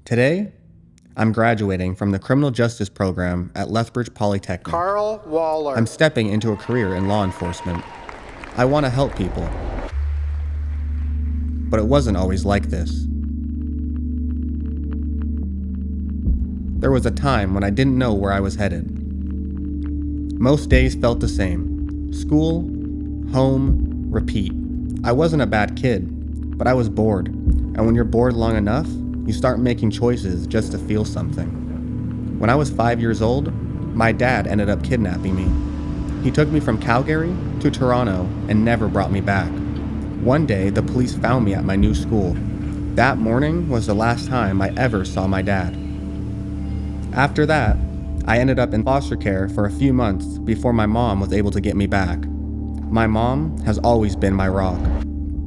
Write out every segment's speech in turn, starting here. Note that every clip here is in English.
Today, I'm graduating from the criminal justice program at Lethbridge Polytechnic. Carl Waller. I'm stepping into a career in law enforcement. I want to help people. But it wasn't always like this. There was a time when I didn't know where I was headed. Most days felt the same. School, home, repeat. I wasn't a bad kid, but I was bored. And when you're bored long enough, you start making choices just to feel something. When I was 5 years old, my dad ended up kidnapping me. He took me from Calgary to Toronto and never brought me back. One day, the police found me at my new school. That morning was the last time I ever saw my dad. After that, I ended up in foster care for a few months before my mom was able to get me back. My mom has always been my rock.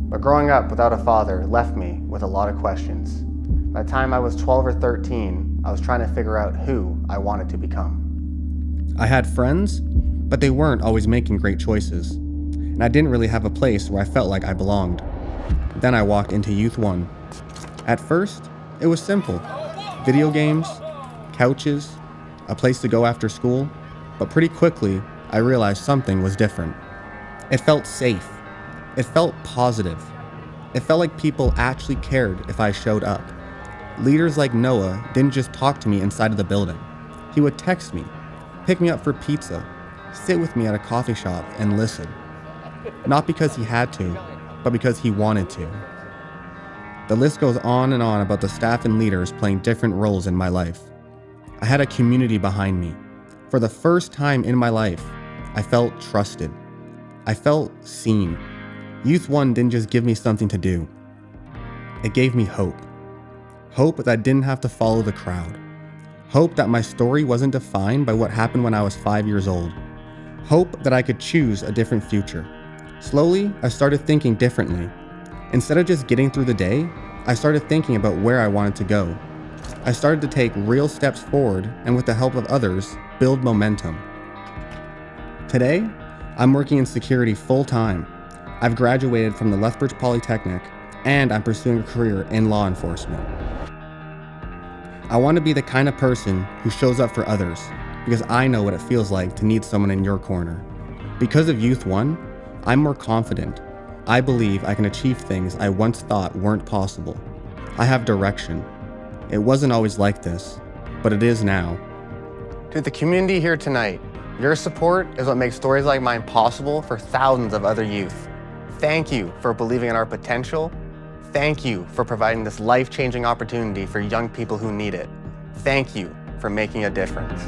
But growing up without a father left me with a lot of questions. By the time I was 12 or 13, I was trying to figure out who I wanted to become. I had friends, but they weren't always making great choices, and I didn't really have a place where I felt like I belonged. Then I walked into Youth One. At first, it was simple. Video games, couches, a place to go after school, but pretty quickly, I realized something was different. It felt safe. It felt positive. It felt like people actually cared if I showed up. Leaders like Noah didn't just talk to me inside of the building. He would text me, pick me up for pizza, sit with me at a coffee shop and listen. Not because he had to, but because he wanted to. The list goes on and on about the staff and leaders playing different roles in my life. I had a community behind me. For the first time in my life, I felt trusted. I felt seen. Youth One didn't just give me something to do. It gave me hope. Hope that I didn't have to follow the crowd. Hope that my story wasn't defined by what happened when I was 5 years old. Hope that I could choose a different future. Slowly, I started thinking differently. Instead of just getting through the day, I started thinking about where I wanted to go. I started to take real steps forward and with the help of others, build momentum. Today, I'm working in security full-time. I've graduated from the Lethbridge Polytechnic, and I'm pursuing a career in law enforcement. I want to be the kind of person who shows up for others, because I know what it feels like to need someone in your corner. Because of Youth One, I'm more confident. I believe I can achieve things I once thought weren't possible. I have direction. It wasn't always like this, but it is now. To the community here tonight, your support is what makes stories like mine possible for thousands of other youth. Thank you for believing in our potential. Thank you for providing this life-changing opportunity for young people who need it. Thank you for making a difference.